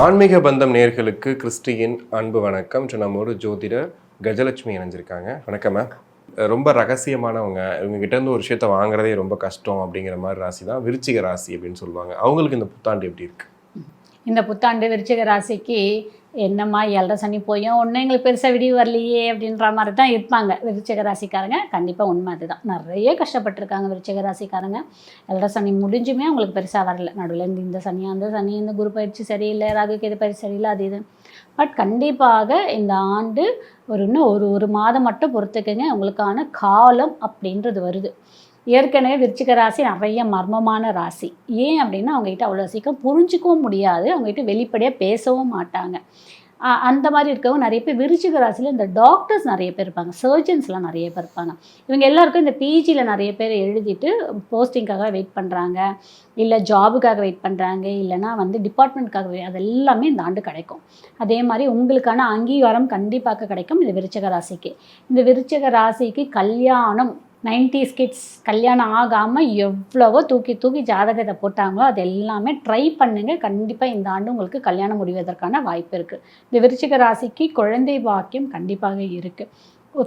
ஆன்மீக பந்தம் நேயர்களுக்கு கிறிஸ்டியின் அன்பு வணக்கம். நம்மோடு ஜோதிடர் கஜலட்சுமி இணைஞ்சிருக்காங்க. வணக்கம் மேம். ரொம்ப ரகசியமானவங்க, இவங்க கிட்ட இருந்து ஒரு விஷயத்த வாங்குறதே ரொம்ப கஷ்டம் அப்படிங்கிற மாதிரி ராசி தான் விருச்சிக ராசி அப்படின்னு சொல்லுவாங்க. அவங்களுக்கு இந்த புத்தாண்டு எப்படி இருக்கு? இந்த புத்தாண்டு விருச்சிக ராசிக்கு என்னம்மா 7.5 சனி போயும் ஒன்றும் எங்களுக்கு பெருசாக விடிவு வரலையே அப்படின்ற மாதிரி தான் இருப்பாங்க விருச்சிக ராசிக்காரங்க. கண்டிப்பாக உண்மை அதுதான். நிறைய கஷ்டப்பட்டுருக்காங்க விருச்சிக ராசிக்காரங்க. 7.5 சனி முடிஞ்சுமே அவங்களுக்கு பெருசாக வரல. நடுவில் இந்த சனி அந்த சனி, இந்த குரு பயிற்சி சரியில்லை, ராகு கேது பயிற்சி சரியில்லை, அது இது. பட் கண்டிப்பாக இந்த ஆண்டு இன்னும் ஒரு மாதம் மட்டும் பொறுத்துக்குங்க, உங்களுக்கான காலம் அப்படின்றது வருது. ஏற்கனவே விருச்சிக ராசி நிறைய மர்மமான ராசி. ஏன் அப்படின்னா அவங்ககிட்ட அவ்வளோ சீக்கிரம் புரிஞ்சிக்கவும் முடியாது, அவங்ககிட்ட வெளிப்படையாக பேசவும் மாட்டாங்க. அந்த மாதிரி இருக்கவும் நிறைய பேர் விருச்சிக ராசியில் இந்த டாக்டர்ஸ் நிறைய பேர் இருப்பாங்க, சர்ஜன்ஸ்லாம் நிறைய பேர் இருப்பாங்க. இவங்க எல்லாருக்கும் இந்த பிஜியில் நிறைய பேர் எழுதிட்டு போஸ்டிங்காக வெயிட் பண்ணுறாங்க, இல்லை ஜாபுக்காக வெயிட் பண்ணுறாங்க, இல்லைனா டிபார்ட்மெண்ட்காக அது எல்லாமே இந்த ஆண்டு கிடைக்கும். அதே மாதிரி உங்களுக்கான அங்கீகாரம் கண்டிப்பாக கிடைக்கும் இந்த விருச்சிக ராசிக்கு. இந்த விருச்சிக ராசிக்கு கல்யாணம் 90s கிட்ஸ் கல்யாணம் ஆகாமல் எவ்வளவோ தூக்கி ஜாதகத்தை போட்டாங்களோ அது எல்லாமே ட்ரை பண்ணுங்கள். கண்டிப்பாக இந்த ஆண்டு உங்களுக்கு கல்யாணம் முடிவதற்கான வாய்ப்பு இருக்குது. இந்த விருச்சிக ராசிக்கு குழந்தை பாக்கியம் கண்டிப்பாக இருக்குது.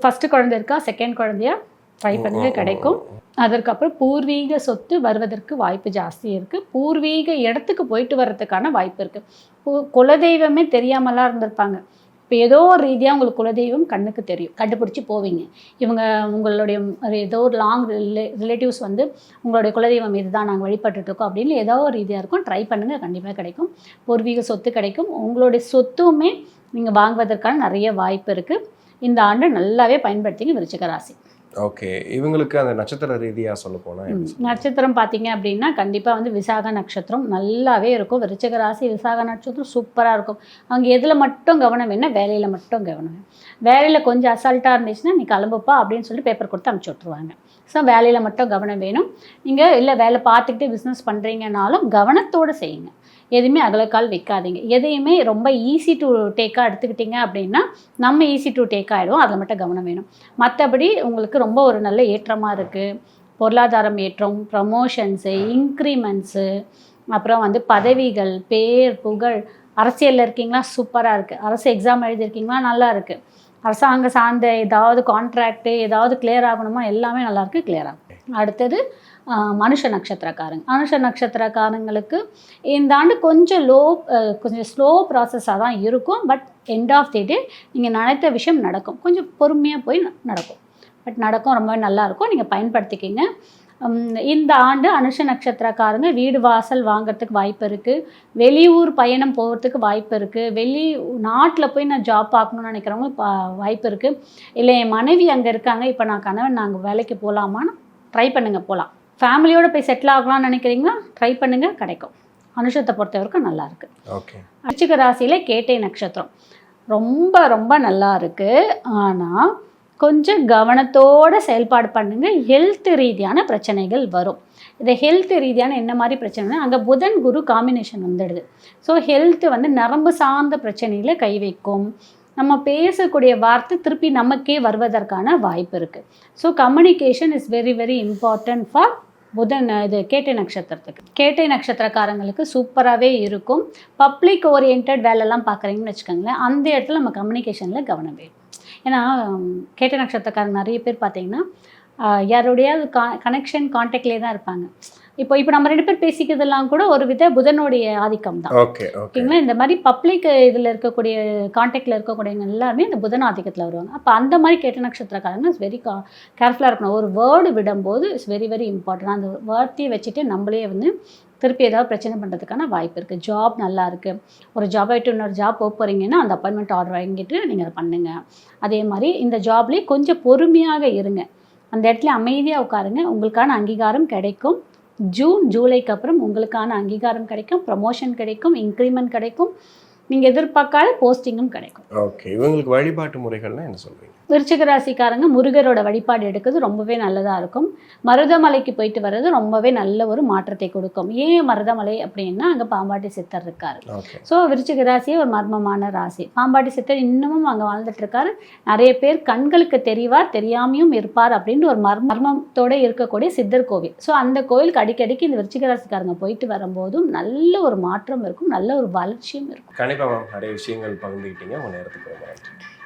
ஃபஸ்ட்டு குழந்தை இருக்கா, செகண்ட் குழந்தையா ட்ரை பண்ணுங்க, கிடைக்கும். அதற்கப்புறம் பூர்வீக சொத்து வருவதற்கு வாய்ப்பு ஜாஸ்தி இருக்குது. பூர்வீக இடத்துக்கு போயிட்டு வர்றதுக்கான வாய்ப்பு இருக்குது. குலதெய்வமே தெரியாமலாம் இருந்திருப்பாங்க. இப்போ ஏதோ ஒரு ரீதியாக உங்களுக்கு குலதெய்வம் கண்ணுக்கு தெரியும், கண்டுபிடிச்சி போவீங்க. இவங்க உங்களுடைய ஏதோ ஒரு லாங் ரிலேட்டிவ்ஸ் உங்களுடைய குலதெய்வம் இதுதான் நாங்கள் வழிபட்டுருக்கோம் அப்படின்னு ஏதோ ஒரு ரீதியாக இருக்கும். ட்ரை பண்ணுங்கள், கண்டிப்பாக கிடைக்கும். பூர்வீக சொத்து கிடைக்கும். உங்களுடைய சொத்துமே நீங்கள் வாங்குவதற்கான நிறைய வாய்ப்பு இருக்குது. இந்த ஆண்டு நல்லாவே பயன்படுத்திங்க விருச்சிக ராசி. ஓகே, இவங்களுக்கு அந்த நட்சத்திர ரீதியாக சொல்ல போனால் நட்சத்திரம் பார்த்தீங்க அப்படின்னா கண்டிப்பாக விசாக நட்சத்திரம் நல்லாவே இருக்கும். விருச்சிக ராசி விசாக நட்சத்திரம் சூப்பராக இருக்கும். அவங்க எதில் மட்டும் கவனம் வேணும், வேலையில் மட்டும் கவனம் வேணும். வேலையில் கொஞ்சம் அசால்ட்டாக இருந்துச்சுன்னா நீ கிளம்புப்பா அப்படின்னு சொல்லிட்டு பேப்பர் கொடுத்து அனுப்பிச்சி விட்ருவாங்க. ஸோ வேலையில் மட்டும் கவனம் வேணும். நீங்கள் இல்லை வேலை பார்த்துக்கிட்டு பிஸ்னஸ் பண்ணுறீங்கனாலும் கவனத்தோடு செய்யுங்க. எதுவுமே அகலக்கால் வைக்காதீங்க. எதையுமே ரொம்ப ஈஸி டு டேக்காக எடுத்துக்கிட்டிங்க அப்படின்னா நம்ம ஈஸி டு டேக் ஆகிடும். அதில் மட்டும் கவனம் வேணும். மற்றபடி உங்களுக்கு ரொம்ப ஒரு நல்ல ஏற்றமாக இருக்குது. பொருளாதாரம் ஏற்றம், ப்ரமோஷன்ஸு, இன்க்ரிமெண்ட்ஸு, அப்புறம் பதவிகள், பேர், புகழ். அரசியலில் இருக்கீங்களா, சூப்பராக இருக்குது. அரசு எக்ஸாம் எழுதியிருக்கீங்களா, நல்லா இருக்குது. அரசாங்க சார்ந்த ஏதாவது கான்ட்ராக்டு ஏதாவது கிளியர் ஆகணுமா, எல்லாமே நல்லாயிருக்கு, கிளியர் ஆகும். அடுத்தது மனுஷ நட்சத்திரக்காரங்க. மனுஷ நட்சத்திரக்காரங்களுக்கு இந்த ஆண்டு கொஞ்சம் ஸ்லோ ப்ராசஸாக தான் இருக்கும். பட் எண்ட் ஆஃப் தி டே நீங்கள் நினைத்த விஷயம் நடக்கும். கொஞ்சம் பொறுமையாக போய் நடக்கும், பட் நடக்கும். ரொம்பவே நல்லாயிருக்கும். நீங்கள் பயன்படுத்திக்கிங்க. இந்த ஆண்டு அனுஷ நட்சத்திரக்காரங்க வீடு வாசல் வாங்கிறதுக்கு வாய்ப்பு இருக்குது. வெளியூர் பயணம் போகிறதுக்கு வாய்ப்பு இருக்குது. நாட்டில் போய் நான் ஜாப் பார்க்கணுன்னு நினைக்கிறவங்க வாய்ப்பு இருக்குது. இல்லை என் மனைவி அங்கே இருக்காங்க, இப்போ நான் கணவன் நாங்கள் வேலைக்கு போகலாமான்னு ட்ரை பண்ணுங்கள், போகலாம். ஃபேமிலியோடு போய் செட்டில் ஆகலாம்னு நினைக்கிறீங்களா, ட்ரை பண்ணுங்கள், கிடைக்கும். அனுஷத்தை பொறுத்தவரைக்கும் நல்லாயிருக்கு. ஓகே. விருச்சிக ராசியில் கேட்டை நட்சத்திரம் ரொம்ப ரொம்ப நல்லா இருக்குது. ஆனால் கொஞ்சம் கவனத்தோடு செயல்பாடு பண்ணுங்கள். ஹெல்த் ரீதியான பிரச்சனைகள் வரும். இந்த ஹெல்த் ரீதியான என்ன மாதிரி பிரச்சனைனா அங்கே புதன் குரு காம்பினேஷன் வந்துடுது. ஸோ ஹெல்த்து நரம்பு சார்ந்த பிரச்சனையில் கை வைக்கும். நம்ம பேசக்கூடிய வார்த்தை திருப்பி நமக்கே வருவதற்கான வாய்ப்பு இருக்குது. So communication is very very important for புதன். இது கேட்டை நட்சத்திரத்துக்கு. கேட்டை நட்சத்திரக்காரங்களுக்கு சூப்பராகவே இருக்கும். பப்ளிக் ஓரியன்ட் வேலைலாம் பார்க்குறீங்கன்னு வச்சுக்கோங்களேன், அந்த இடத்துல நம்ம கம்யூனிகேஷனில் கவனம் வேணும். ஏன்னா கேட்டை நட்சத்திரக்காரங்க நிறைய பேர் பார்த்தீங்கன்னா யாரோடையாவது கனெக்ஷன் கான்டாக்ட்லேயே தான் இருப்பாங்க. இப்போ நம்ம 2 பேர் பேசிக்கிறதெல்லாம் கூட ஒரு வித புதனுடைய ஆதிக்கம் தான். ஓகேங்களா. இந்த மாதிரி பப்ளிக் இதில் இருக்கக்கூடிய கான்டாக்டில் இருக்கக்கூடியவங்க எல்லாருமே இந்த புதன் ஆதிக்கத்தில் வருவாங்க. அப்போ அந்த மாதிரி கேட்ட நட்சத்திரக்காரங்க இஸ் வெரி கேர்ஃபுல்லாக இருக்கணும். ஒரு வேர்டு விடும்போது இட்ஸ் வெரி வெரி இம்பார்ட்டன்ட். அந்த வேர்த்தையை வச்சுட்டு நம்மளே திருப்பி ஏதாவது பிரச்சனை பண்ணுறதுக்கான வாய்ப்பு இருக்குது. ஜாப் நல்லா இருக்குது. ஒரு ஜாப் ஆகிட்டு இன்னொரு ஜாப் போக போகிறீங்கன்னா அந்த அப்பாயின்மெண்ட் ஆர்டர் வாங்கிட்டு நீங்கள் அதை பண்ணுங்கள். அதே மாதிரி இந்த ஜாப்லேயே கொஞ்சம் பொறுமையாக இருங்க. அந்த இடத்துல அமைதியாக உட்காருங்க. உங்களுக்கான அங்கீகாரம் கிடைக்கும். ஜூன் ஜூலைக்கு அப்புறம் உங்களுக்கான அங்கீகாரம் கிடைக்கும், ப்ரமோஷன் கிடைக்கும், இன்க்ரிமெண்ட் கிடைக்கும். நீங்கள் எதிர்பார்க்காத போஸ்டிங்கும் கிடைக்கும். ஓகே, இவங்களுக்கு வழிபாட்டு முறைகள்லாம் என்ன சொல்றீங்க? விருச்சிக ராசிக்காரங்க முருகரோட வழிபாடு எடுக்கிறது ரொம்பவே நல்லதாக இருக்கும். மருதமலைக்கு போயிட்டு வர்றது ரொம்பவே நல்ல ஒரு மாற்றத்தை கொடுக்கும். ஏன் மருதமலை அப்படின்னா அங்கே பாம்பாட்டி சித்தர் இருக்காரு. ஓகே. ஸோ விருச்சிக ராசியே ஒரு மர்மமான ராசி. பாம்பாட்டி சித்தர் இன்னமும் அங்கே வாழ்ந்துட்டு இருக்காரு. நிறைய பேர் கண்களுக்கு தெரிவார், தெரியாமையும் இருப்பார் அப்படின்னு ஒரு மர்மத்தோட இருக்கக்கூடிய சித்தர் கோவில். ஸோ அந்த கோவிலுக்கு அடிக்கடிக்கு இந்த விருச்சிக ராசிக்காரங்க போயிட்டு வரும்போதும் நல்ல ஒரு மாற்றம் இருக்கும், நல்ல ஒரு வளர்ச்சியும் இருக்கும். கண்டிப்பாக மேம், நிறைய விஷயங்கள் பகிர்ந்துக்கிட்டீங்க. உங்கள் நேரத்துக்கு ரொம்ப நன்றி.